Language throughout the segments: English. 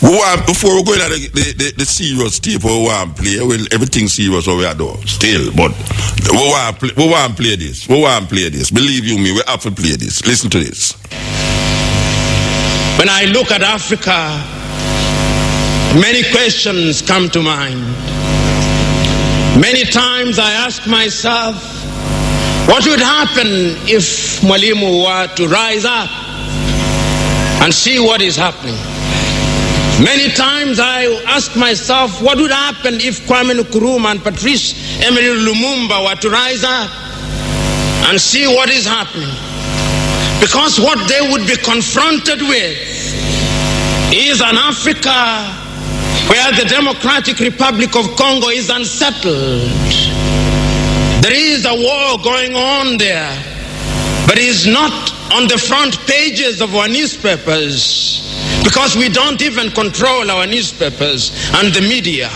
Before we go into the serious tape, we want to play. Well, everything serious we are doing still, but we want to play this. We want to play this. Believe you me, we have to play this. Listen to this. When I look at Africa, many questions come to mind. Many times I ask myself, what would happen if Mwalimu were to rise up and see what is happening? Many times I ask myself, what would happen if Kwame Nkrumah and Patrice Emery Lumumba were to rise up and see what is happening? Because what they would be confronted with is an Africa where the Democratic Republic of Congo is unsettled. There is a war going on there, but it is not on the front pages of our newspapers, because we don't even control our newspapers and the media.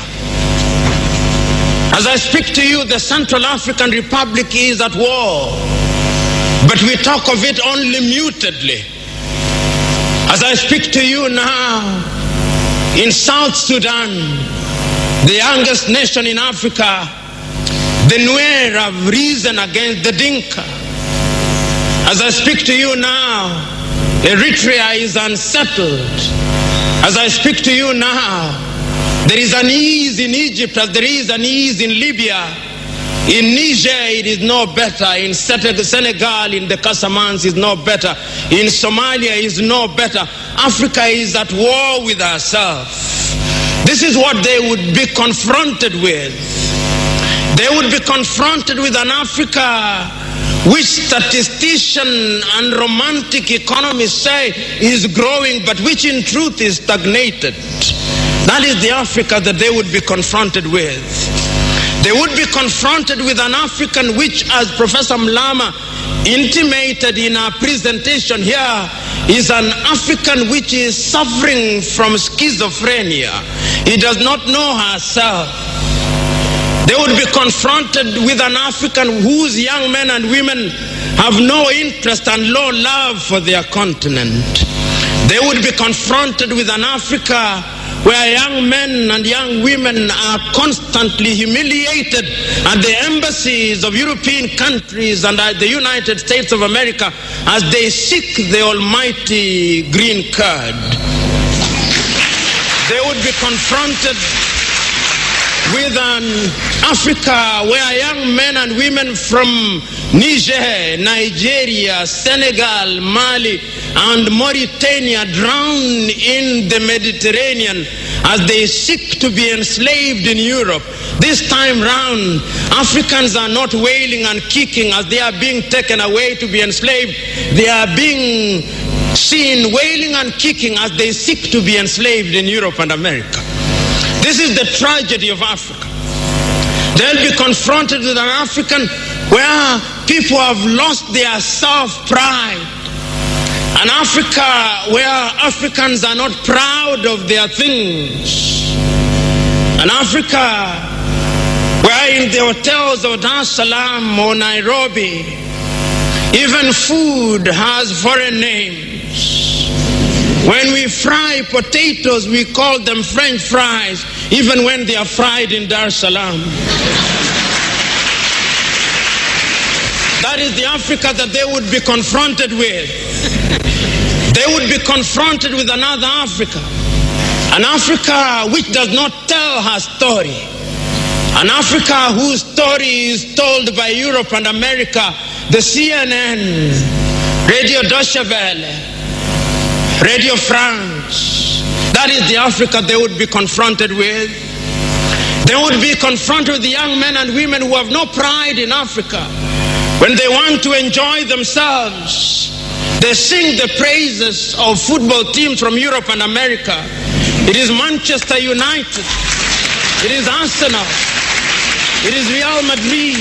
As I speak to you, the Central African Republic is at war, but we talk of it only mutedly. As I speak to you now, in South Sudan, the youngest nation in Africa, the Nuer have risen against the Dinka. As I speak to you now, Eritrea is unsettled. As I speak to you now, there is an ease in Egypt as there is an ease in Libya. In Niger it is no better. In Senegal, in the Casamance is no better. In Somalia is no better. Africa is at war with herself. This is what they would be confronted with. They would be confronted with an Africa which statisticians and romantic economists say is growing, but which in truth is stagnated. That is the Africa that they would be confronted with. They would be confronted with an African which, as Professor Mlama intimated in our presentation here, is an African which is suffering from schizophrenia. He does not know herself. They would be confronted with an African whose young men and women have no interest and low love for their continent. They would be confronted with an Africa where young men and young women are constantly humiliated at the embassies of European countries and at the United States of America as they seek the almighty green card. They would be confronted with an Africa where young men and women from Niger, Nigeria, Senegal, Mali, and Mauritania drown in the Mediterranean as they seek to be enslaved in Europe. This time round, Africans are not wailing and kicking as they are being taken away to be enslaved. They are being seen wailing and kicking as they seek to be enslaved in Europe and America. This is the tragedy of Africa. They'll be confronted with an African where people have lost their self-pride. An Africa where Africans are not proud of their things. An Africa where in the hotels of Dar es Salaam or Nairobi, even food has foreign names. When we fry potatoes, we call them French fries, even when they are fried in Dar es Salaam. That is the Africa that they would be confronted with. They would be confronted with another Africa. An Africa which does not tell her story. An Africa whose story is told by Europe and America, the CNN, Radio Deutsche Welle, Radio France. That is the Africa they would be confronted with. They would be confronted with the young men and women who have no pride in Africa. When they want to enjoy themselves, they sing the praises of football teams from Europe and America. It is Manchester United. It is Arsenal. It is Real Madrid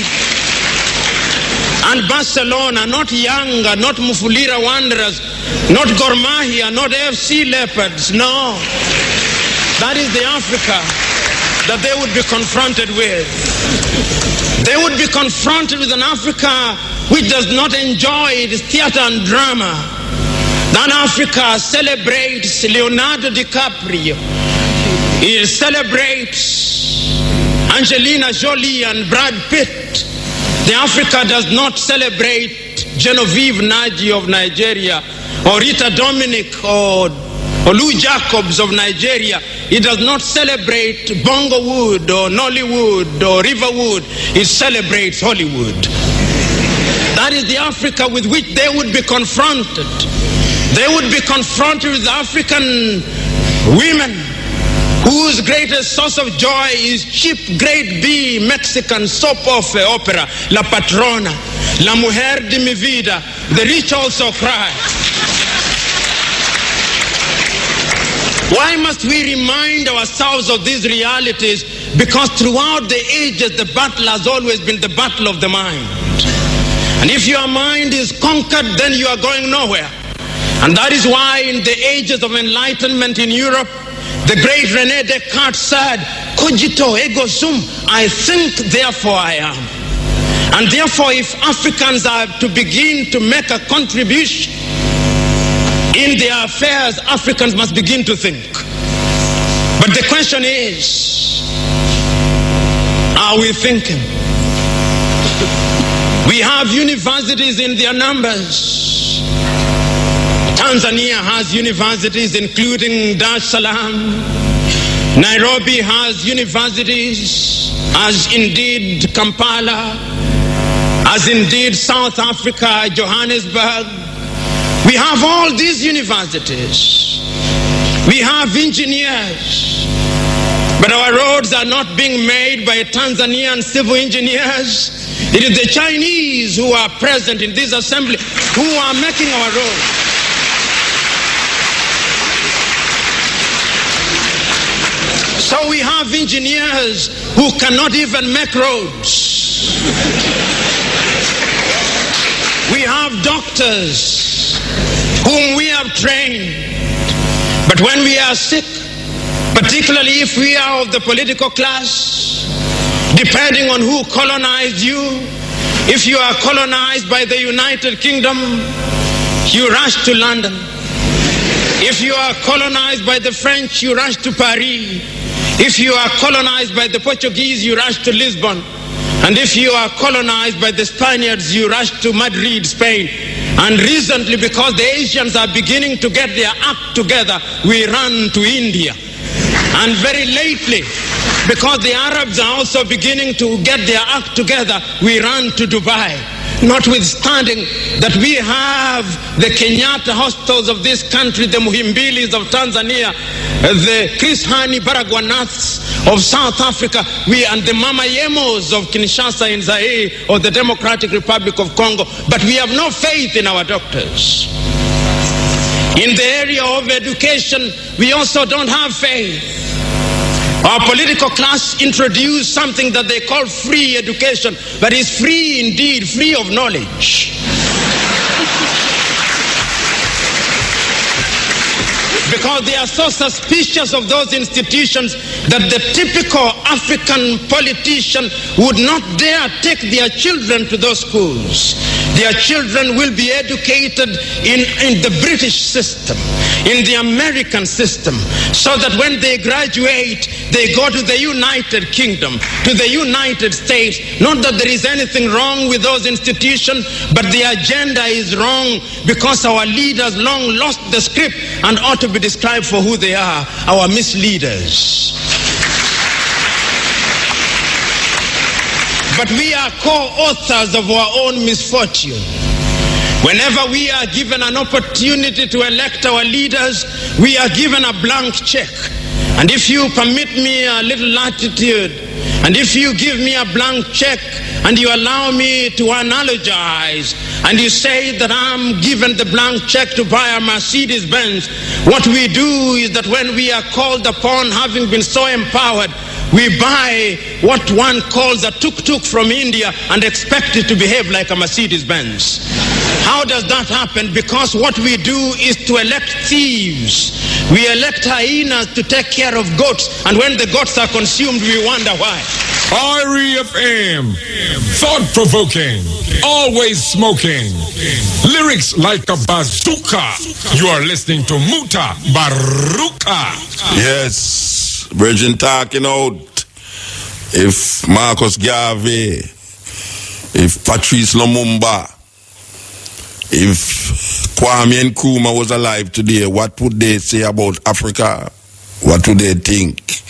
and Barcelona, not Yanga, not Mufulira Wanderers, not Gor Mahia, not FC Leopards. No. That is the Africa that they would be confronted with. They would be confronted with an Africa which does not enjoy its theater and drama. That Africa celebrates Leonardo DiCaprio. It celebrates Angelina Jolie and Brad Pitt. The Africa does not celebrate Genevieve Naji of Nigeria, or Rita Dominic, or Lou Jacobs of Nigeria. It does not celebrate Bongowood or Nollywood or Riverwood. It celebrates Hollywood. That is the Africa with which they would be confronted. They would be confronted with African women whose greatest source of joy is cheap grade B Mexican soap opera, La Patrona, La Mujer de mi Vida, The Rich Also Cry. Why must we remind ourselves of these realities? Because throughout the ages, the battle has always been the battle of the mind. And if your mind is conquered, then you are going nowhere. And that is why in the ages of enlightenment in Europe, the great René Descartes said, cogito ergo sum, I think, therefore I am. And therefore, if Africans are to begin to make a contribution in their affairs, Africans must begin to think. But the question is, are we thinking? We have universities in their numbers. Tanzania has universities including Dar es Salaam. Nairobi has universities, as indeed Kampala, as indeed South Africa, Johannesburg. We have all these universities. We have engineers. But our roads are not being made by Tanzanian civil engineers. It is the Chinese who are present in this assembly who are making our roads. So we have engineers who cannot even make roads. We have doctors whom we have trained. But when we are sick, particularly if we are of the political class, depending on who colonized you, if you are colonized by the United Kingdom, you rush to London. If you are colonized by the French, you rush to Paris. If you are colonized by the Portuguese, you rush to Lisbon. And if you are colonized by the Spaniards, you rush to Madrid, Spain. And recently, because the Asians are beginning to get their act together, we run to India. And very lately, because the Arabs are also beginning to get their act together, we run to Dubai. Notwithstanding that we have the Kenyatta hostels of this country, the Muhimbilis of Tanzania, the Chris Hani Baragwanaths of South Africa, and the Mama Yemos of Kinshasa in Zaire or the Democratic Republic of Congo, but we have no faith in our doctors. In the area of education, we also don't have faith. Our political class introduced something that they call free education, but it's free indeed, free of knowledge. Because they are so suspicious of those institutions that the typical African politician would not dare take their children to those schools. Their children will be educated in the British system, in the American system, so that when they graduate, they go to the United Kingdom, to the United States. Not that there is anything wrong with those institutions, but the agenda is wrong because our leaders long lost the script and ought to be described for who they are, our misleaders. But we are co-authors of our own misfortune. Whenever we are given an opportunity to elect our leaders, we are given a blank check. And if you permit me a little latitude, and if you give me a blank check, and you allow me to analogize, and you say that I'm given the blank check to buy a Mercedes Benz, what we do is that when we are called upon, having been so empowered, we buy what one calls a tuk-tuk from India and expect it to behave like a Mercedes Benz. How does that happen? Because what we do is to elect thieves. We elect hyenas to take care of goats, and when the goats are consumed, we wonder why. REFM, thought-provoking, always smoking, lyrics like a bazooka. You are listening to Muta Baruka. Yes, Virgin talking out. If Marcus Garvey, if Patrice Lumumba, if Kwame Nkrumah was alive today, what would they say about Africa? What would they think?